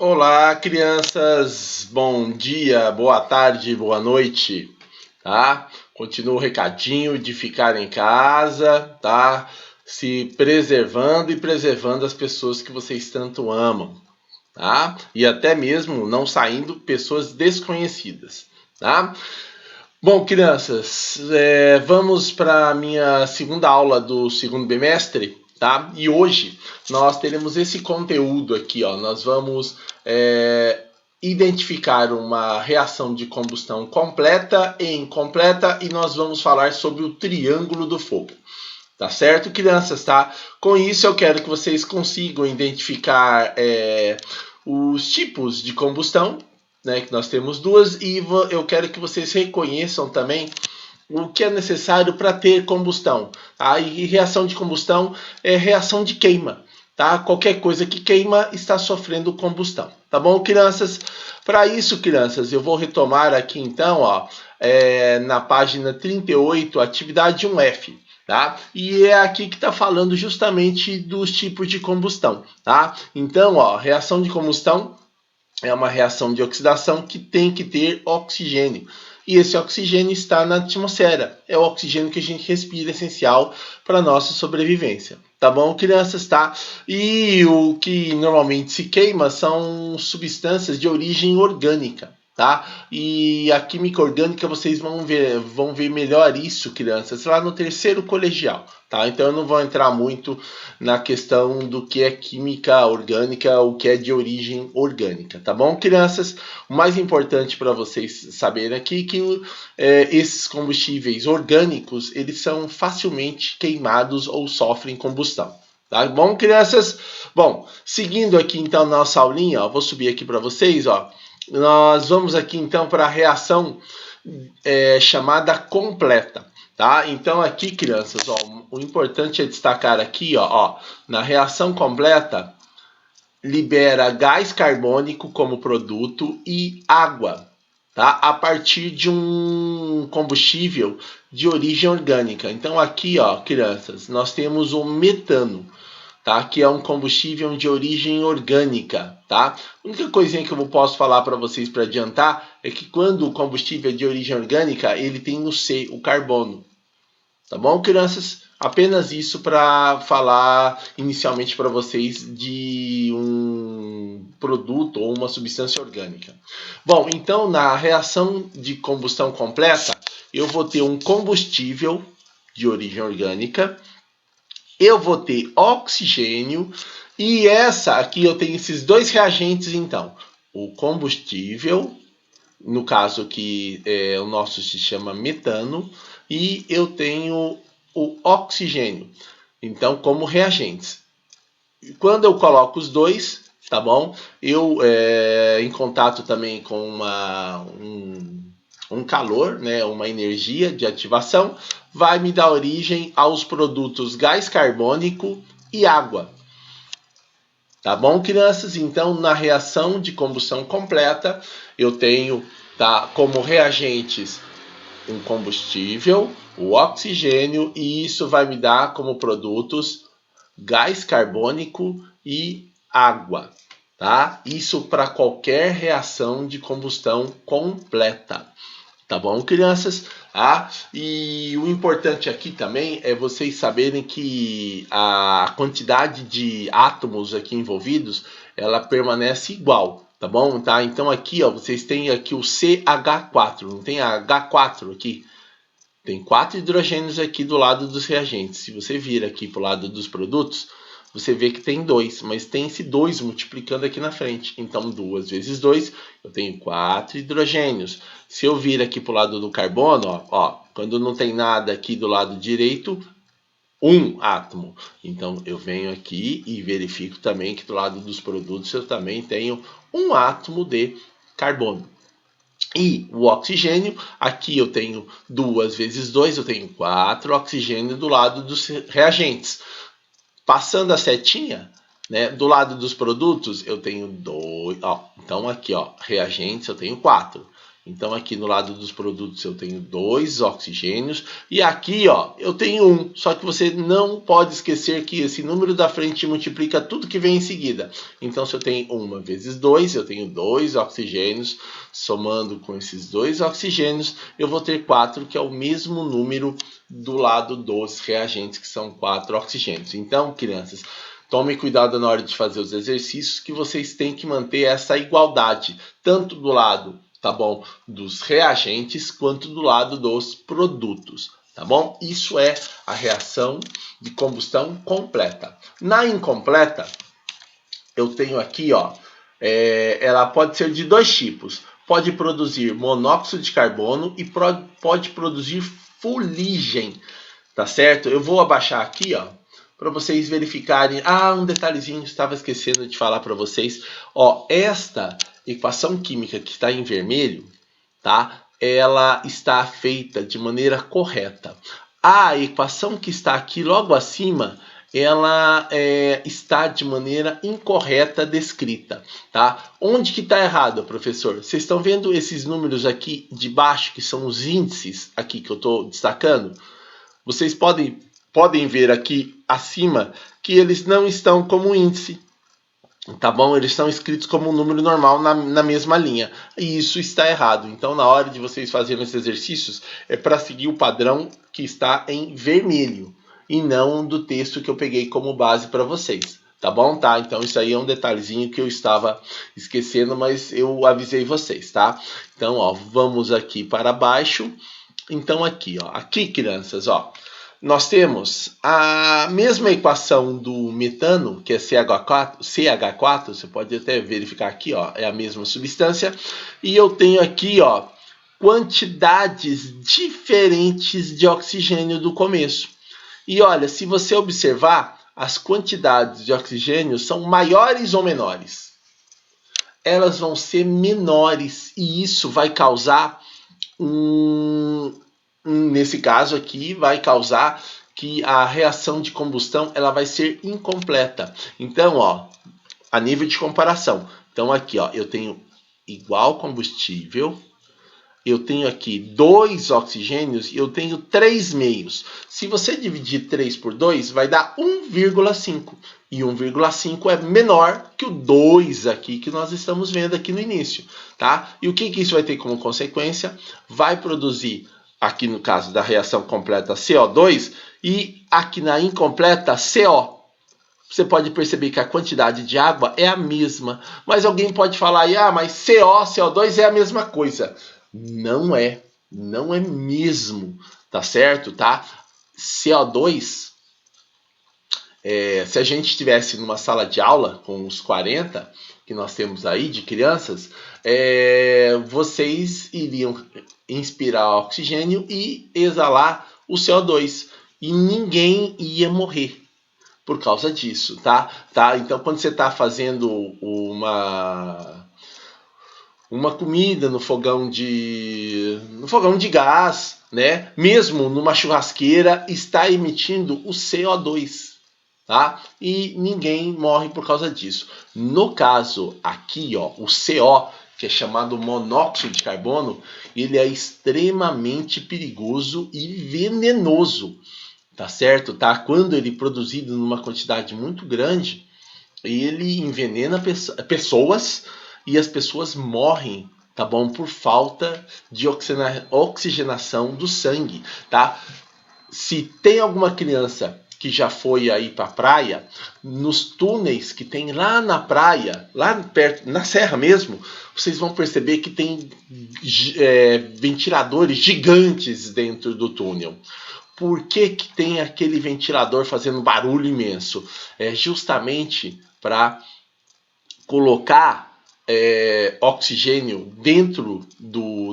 Olá, crianças. Bom dia, boa tarde, boa noite, tá? Continua o recadinho de ficar em casa, tá? Se preservando e preservando as pessoas que vocês tanto amam, tá? E até mesmo não saindo pessoas desconhecidas, tá? Bom, crianças, vamos para a minha segunda aula do segundo bimestre, tá? E hoje nós teremos esse conteúdo aqui, ó. Nós vamos identificar uma reação de combustão completa e incompleta e nós vamos falar sobre o triângulo do fogo. Tá certo, crianças, tá? Com isso eu quero que vocês consigam identificar os tipos de combustão, né, que nós temos duas, e eu quero que vocês reconheçam também o que é necessário para ter combustão. Tá? E reação de combustão é reação de queima. Tá? Qualquer coisa que queima está sofrendo combustão. Tá bom, crianças? Para isso, crianças, eu vou retomar aqui então, ó, na página 38, atividade 1F. Tá? E é aqui que está falando justamente dos tipos de combustão. Tá? Então, ó, reação de combustão é uma reação de oxidação que tem que ter oxigênio. E esse oxigênio está na atmosfera. É o oxigênio que a gente respira, essencial para a nossa sobrevivência. Tá bom, crianças, tá? E o que normalmente se queima são substâncias de origem orgânica, tá? E a química orgânica vocês vão ver melhor isso, crianças, lá no terceiro colegial, tá? Então eu não vou entrar muito na questão do que é química orgânica, o que é de origem orgânica, tá bom, crianças? O mais importante para vocês saberem aqui é que esses combustíveis orgânicos, eles são facilmente queimados ou sofrem combustão. Tá bom, crianças? Bom, seguindo aqui então nossa aulinha, ó, vou subir aqui para vocês, ó. Nós vamos aqui então para a reação chamada completa. Tá? Então aqui, crianças, ó, o importante é destacar aqui, ó, na reação completa, libera gás carbônico como produto e água, tá? A partir de um combustível de origem orgânica. Então aqui, ó, crianças, nós temos o metano, tá? Que é um combustível de origem orgânica, tá? A única coisinha que eu posso falar para vocês para adiantar é que quando o combustível é de origem orgânica, ele tem no C, o carbono. Tá bom, crianças? Apenas isso para falar inicialmente para vocês de um produto ou uma substância orgânica. Bom, então na reação de combustão completa, eu vou ter um combustível de origem orgânica, eu vou ter oxigênio e essa aqui eu tenho esses dois reagentes então, o combustível, no caso que o nosso se chama metano, e eu tenho o oxigênio, então como reagentes. Quando eu coloco os dois, tá bom? Eu em contato também com um calor, né, uma energia de ativação, vai me dar origem aos produtos gás carbônico e água. Tá bom, crianças? Então, na reação de combustão completa, eu tenho como reagentes um combustível, o oxigênio, e isso vai me dar como produtos gás carbônico e água, tá? Isso para qualquer reação de combustão completa. Tá bom, crianças? E o importante aqui também é vocês saberem que a quantidade de átomos aqui envolvidos, ela permanece igual, tá bom? Tá? Então aqui, ó, vocês têm aqui o CH4, não tem a H4 aqui? Tem 4 hidrogênios aqui do lado dos reagentes. Se você vir aqui para o lado dos produtos, você vê que tem 2, mas tem esse 2 multiplicando aqui na frente. Então, 2 vezes 2, eu tenho 4 hidrogênios. Se eu vir aqui para o lado do carbono, ó, quando não tem nada aqui do lado direito, um átomo. Então, eu venho aqui e verifico também que do lado dos produtos eu também tenho um átomo de carbono. E o oxigênio, aqui eu tenho 2 vezes 2, eu tenho 4 oxigênio do lado dos reagentes. Passando a setinha, né, do lado dos produtos, eu tenho 2. Então aqui, ó, reagentes eu tenho 4. Então aqui no lado dos produtos eu tenho 2 oxigênios e aqui ó, eu tenho 1. Só que você não pode esquecer que esse número da frente multiplica tudo que vem em seguida. Então se eu tenho 1 vezes 2, eu tenho 2 oxigênios. Somando com esses 2 oxigênios, eu vou ter 4, que é o mesmo número do lado dos reagentes, que são 4 oxigênios. Então, crianças, tome cuidado na hora de fazer os exercícios, que vocês têm que manter essa igualdade, tanto do lado, tá bom, dos reagentes, quanto do lado dos produtos, tá bom? Isso é a reação de combustão completa. Na incompleta, eu tenho aqui, ó, ela pode ser de 2 tipos. Pode produzir monóxido de carbono e pode produzir fuligem, tá certo? Eu vou abaixar aqui, ó, para vocês verificarem. Ah, um detalhezinho, estava esquecendo de falar para vocês. Ó, esta equação química que está em vermelho, tá? Ela está feita de maneira correta. A equação que está aqui logo acima, ela está de maneira incorreta descrita, tá? Onde que está errado, professor? Vocês estão vendo esses números aqui de baixo, que são os índices aqui que eu estou destacando? Vocês podem ver aqui acima que eles não estão como índice, tá bom? Eles estão escritos como um número normal na mesma linha. E isso está errado. Então, na hora de vocês fazerem esses exercícios, é para seguir o padrão que está em vermelho e não do texto que eu peguei como base para vocês. Tá bom? Tá? Então, isso aí é um detalhezinho que eu estava esquecendo, mas eu avisei vocês, tá? Então, ó, vamos aqui para baixo. Então, aqui, ó. Aqui, crianças, ó. Nós temos a mesma equação do metano, que é CH4, você pode até verificar aqui, ó, é a mesma substância. E eu tenho aqui, ó, quantidades diferentes de oxigênio do começo. E olha, se você observar, as quantidades de oxigênio são maiores ou menores? Elas vão ser menores e isso vai causar nesse caso aqui, vai causar que a reação de combustão ela vai ser incompleta. Então, ó, a nível de comparação. Então, aqui, ó, eu tenho igual combustível, eu tenho aqui 2 oxigênios e eu tenho 3 meios. Se você dividir 3 por 2, vai dar 1,5. E 1,5 é menor que o 2 aqui que nós estamos vendo aqui no início, tá? E o que isso vai ter como consequência? Vai produzir, aqui no caso da reação completa, CO2 e aqui na incompleta, CO. Você pode perceber que a quantidade de água é a mesma. Mas alguém pode falar, mas CO, CO2 é a mesma coisa. Não é mesmo, tá certo, tá? CO2, se a gente estivesse numa sala de aula com os 40 que nós temos aí de crianças, vocês iriam inspirar oxigênio e exalar o CO2 e ninguém ia morrer por causa disso, tá? Então, quando você está fazendo uma comida no fogão de gás, né? Mesmo numa churrasqueira, está emitindo o CO2, tá? E ninguém morre por causa disso. No caso aqui, ó, o CO, que é chamado monóxido de carbono, ele é extremamente perigoso e venenoso, tá certo? Tá? Quando ele é produzido numa quantidade muito grande, ele envenena pessoas e as pessoas morrem, tá bom? Por falta de oxigenação do sangue, tá? Se tem alguma criança que já foi aí para a praia, nos túneis que tem lá na praia, lá perto, na serra mesmo, vocês vão perceber que tem ventiladores gigantes dentro do túnel. Por que tem aquele ventilador fazendo barulho imenso? É justamente para colocar oxigênio dentro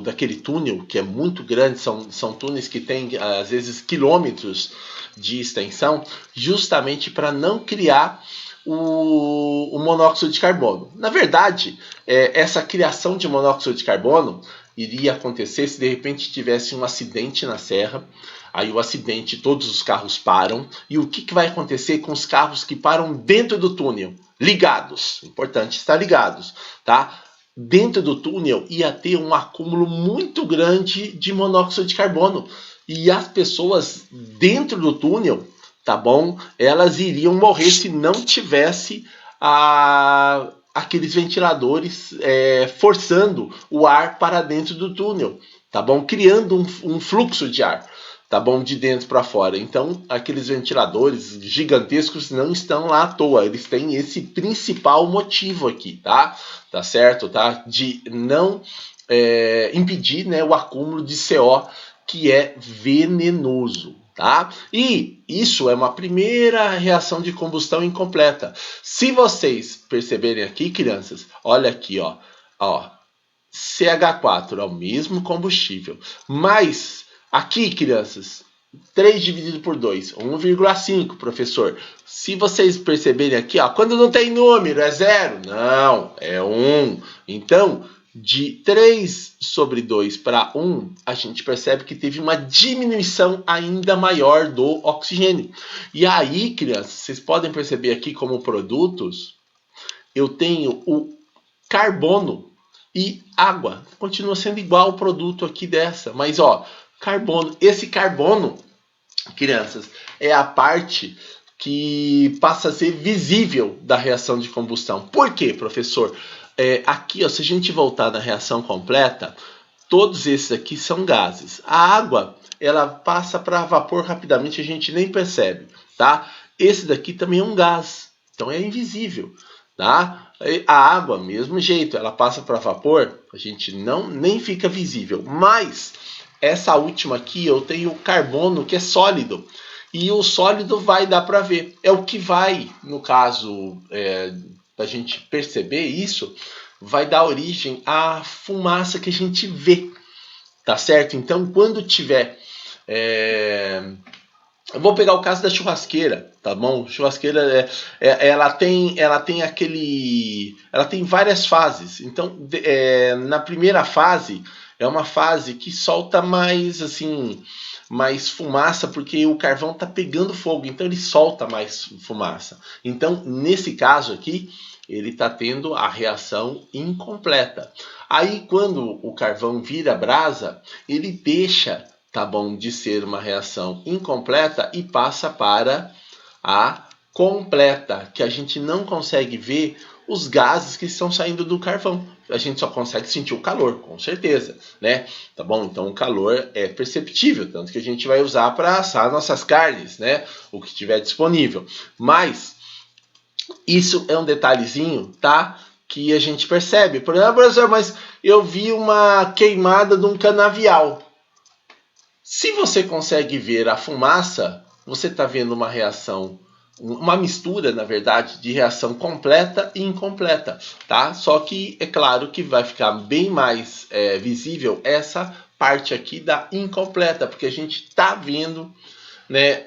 daquele túnel, que é muito grande, são túneis que têm, às vezes, quilômetros de extensão, justamente para não criar o monóxido de carbono. Na verdade, essa criação de monóxido de carbono iria acontecer se de repente tivesse um acidente na serra. Aí o acidente, todos os carros param. E o que vai acontecer com os carros que param dentro do túnel? Ligados. Importante estar ligados, tá? dentro do túnel ia ter um acúmulo muito grande de monóxido de carbono. E as pessoas dentro do túnel, tá bom? Elas iriam morrer se não tivesse aqueles ventiladores forçando o ar para dentro do túnel, tá bom? Criando um fluxo de ar, tá bom? De dentro para fora. Então, aqueles ventiladores gigantescos não estão lá à toa. Eles têm esse principal motivo aqui, tá? Tá certo? Tá? De não impedir, né, o acúmulo de CO, que é venenoso. Tá? E isso é uma primeira reação de combustão incompleta. Se vocês perceberem aqui, crianças, olha aqui, ó, CH4 é o mesmo combustível, mas aqui, crianças, 3 dividido por 2, 1,5, professor. Se vocês perceberem aqui, ó, quando não tem número, é 0? Não, é 1. Então, de 3 sobre 2 para 1, a gente percebe que teve uma diminuição ainda maior do oxigênio. E aí, crianças, vocês podem perceber aqui como produtos, eu tenho o carbono e água. Continua sendo igual o produto aqui dessa, mas ó, carbono. Esse carbono, crianças, é a parte que passa a ser visível da reação de combustão. Por quê, professor? Aqui, ó, se a gente voltar na reação completa, todos esses aqui são gases. A água, ela passa para vapor rapidamente, a gente nem percebe, tá? Esse daqui também é um gás, então é invisível, tá? A água, mesmo jeito, ela passa para vapor, a gente nem fica visível. Mas essa última aqui, eu tenho o carbono, que é sólido. E o sólido vai dar para ver. É o que vai, no caso, da gente perceber isso, vai dar origem à fumaça que a gente vê, tá certo? Então, quando tiver... Eu vou pegar o caso da churrasqueira, tá bom? Churrasqueira, ela tem várias fases. Então, na primeira fase, é uma fase que solta mais, assim, mais fumaça, porque o carvão tá pegando fogo, então ele solta mais fumaça. Então, nesse caso aqui, ele está tendo a reação incompleta. Aí, quando o carvão vira brasa, ele deixa, tá bom, de ser uma reação incompleta e passa para a completa, que a gente não consegue ver os gases que estão saindo do carvão. A gente só consegue sentir o calor, com certeza, né? Tá bom? Então o calor é perceptível, tanto que a gente vai usar para assar nossas carnes, né? O que tiver disponível. Mas isso é um detalhezinho, tá? Que a gente percebe. Por exemplo, professor, mas eu vi uma queimada de um canavial. Se você consegue ver a fumaça, você está vendo uma reação, uma mistura, na verdade, de reação completa e incompleta, tá? Só que é claro que vai ficar bem mais visível essa parte aqui da incompleta, porque a gente está vendo, né,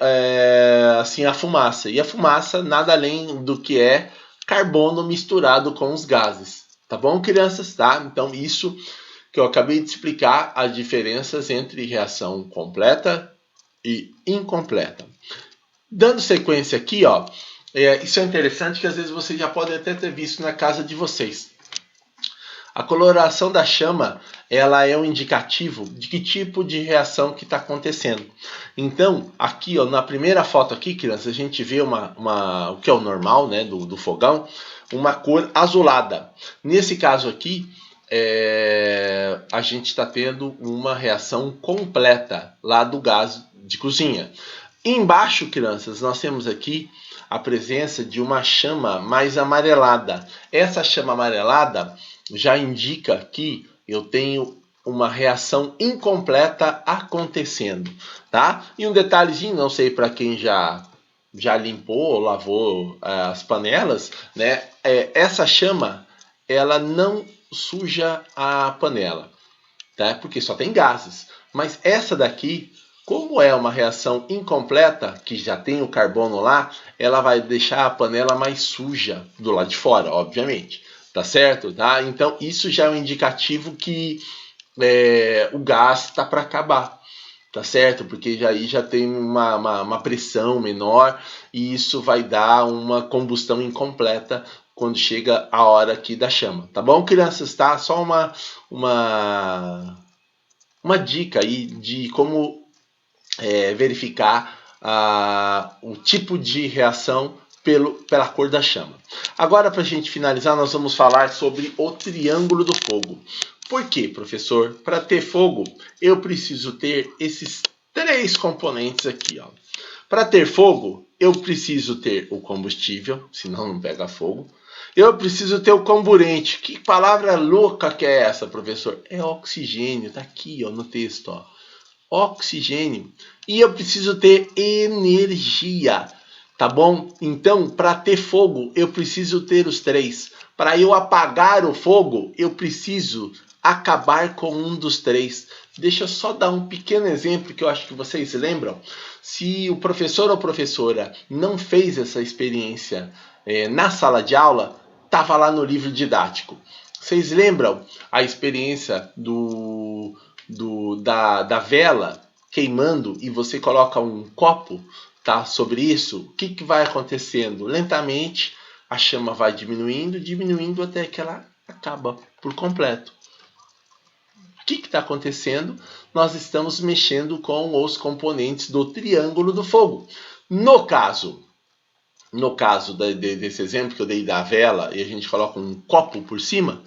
assim, a fumaça. E a fumaça nada além do que é carbono misturado com os gases. Tá bom, crianças? Tá? Então, isso que eu acabei de explicar, as diferenças entre reação completa e incompleta. Dando sequência aqui, ó, isso é interessante que às vezes vocês já podem até ter visto na casa de vocês. A coloração da chama, ela é um indicativo de que tipo de reação que está acontecendo. Então, aqui, ó, na primeira foto aqui, crianças, a gente vê o que é o normal, né, do fogão, uma cor azulada. Nesse caso aqui, a gente está tendo uma reação completa lá do gás de cozinha. Embaixo, crianças, nós temos aqui a presença de uma chama mais amarelada. Essa chama amarelada já indica que eu tenho uma reação incompleta acontecendo, tá? E um detalhezinho, não sei para quem já limpou ou lavou as panelas, né? Essa chama, ela não suja a panela, tá? Porque só tem gases. Mas essa daqui, como é uma reação incompleta, que já tem o carbono lá, ela vai deixar a panela mais suja do lado de fora, obviamente. Tá certo? Tá? Então, isso já é um indicativo que o gás está para acabar. Tá certo? Porque aí já tem uma pressão menor e isso vai dar uma combustão incompleta quando chega a hora aqui da chama. Tá bom, crianças? Tá? Só uma dica aí de como verificar o tipo de reação pela cor da chama. Agora, para a gente finalizar, nós vamos falar sobre o triângulo do fogo. Por quê, professor? Para ter fogo, eu preciso ter esses 3 componentes aqui. Para ter fogo, eu preciso ter o combustível, senão não pega fogo. Eu preciso ter o comburente. Que palavra louca que é essa, professor? É oxigênio, está aqui no texto. Oxigênio. E eu preciso ter energia, tá bom? Então, para ter fogo, eu preciso ter os 3. Para eu apagar o fogo, eu preciso acabar com um dos 3. Deixa eu só dar um pequeno exemplo que eu acho que vocês lembram. Se o professor ou professora não fez essa experiência na sala de aula, estava lá no livro didático. Vocês lembram a experiência da vela queimando e você coloca um copo, tá, sobre isso? O que vai acontecendo? Lentamente a chama vai diminuindo até que ela acaba por completo. O que está acontecendo? Nós estamos mexendo com os componentes do triângulo do fogo. No caso desse exemplo que eu dei da vela e a gente coloca um copo por cima,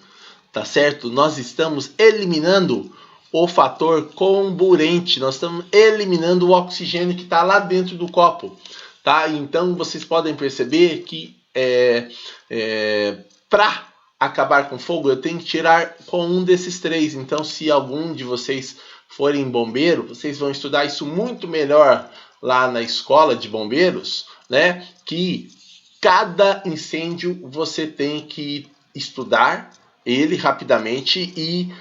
tá certo? Nós estamos eliminando o fator comburente, nós estamos eliminando o oxigênio que está lá dentro do copo, tá? Então vocês podem perceber que para acabar com fogo eu tenho que tirar com um desses 3. Então, se algum de vocês forem bombeiro, vocês vão estudar isso muito melhor lá na escola de bombeiros, né? Que cada incêndio você tem que estudar ele rapidamente e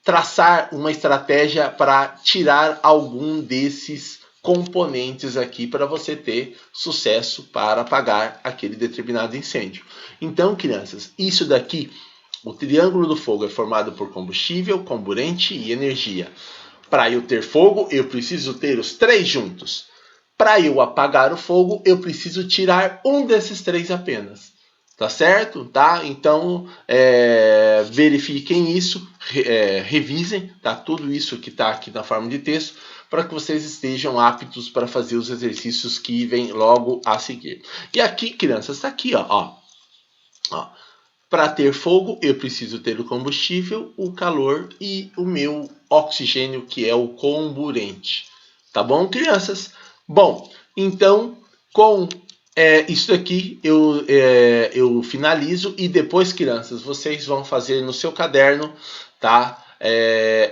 traçar uma estratégia para tirar algum desses componentes aqui para você ter sucesso para apagar aquele determinado incêndio. Então, crianças, isso daqui, o triângulo do fogo é formado por combustível, comburente e energia. Para eu ter fogo, eu preciso ter os 3 juntos. Para eu apagar o fogo, eu preciso tirar um desses 3 apenas. Tá certo? Tá? Então, verifiquem isso, revisem, tá? Tudo isso que está aqui na forma de texto, para que vocês estejam aptos para fazer os exercícios que vêm logo a seguir. E aqui, crianças, está aqui, ó. Para ter fogo, eu preciso ter o combustível, o calor e o meu oxigênio, que é o comburente. Tá bom, crianças? Bom, então, com isso aqui eu finalizo e depois, crianças, vocês vão fazer no seu caderno, tá?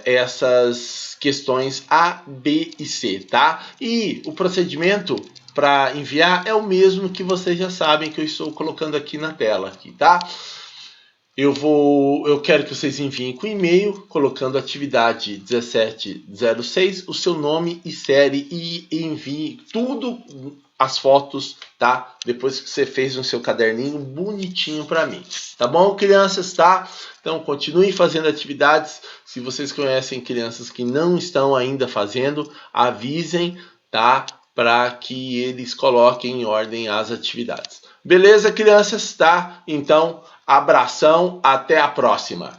Essas questões A, B e C, tá? E o procedimento para enviar é o mesmo que vocês já sabem que eu estou colocando aqui na tela, aqui, tá? Eu quero que vocês enviem com e-mail, colocando atividade 1706, o seu nome e série e envie tudo, as fotos, tá? Depois que você fez no seu caderninho bonitinho para mim. Tá bom, crianças, tá? Então, continuem fazendo atividades. Se vocês conhecem crianças que não estão ainda fazendo, avisem, tá? Para que eles coloquem em ordem as atividades. Beleza, crianças, tá? Então, abração, até a próxima!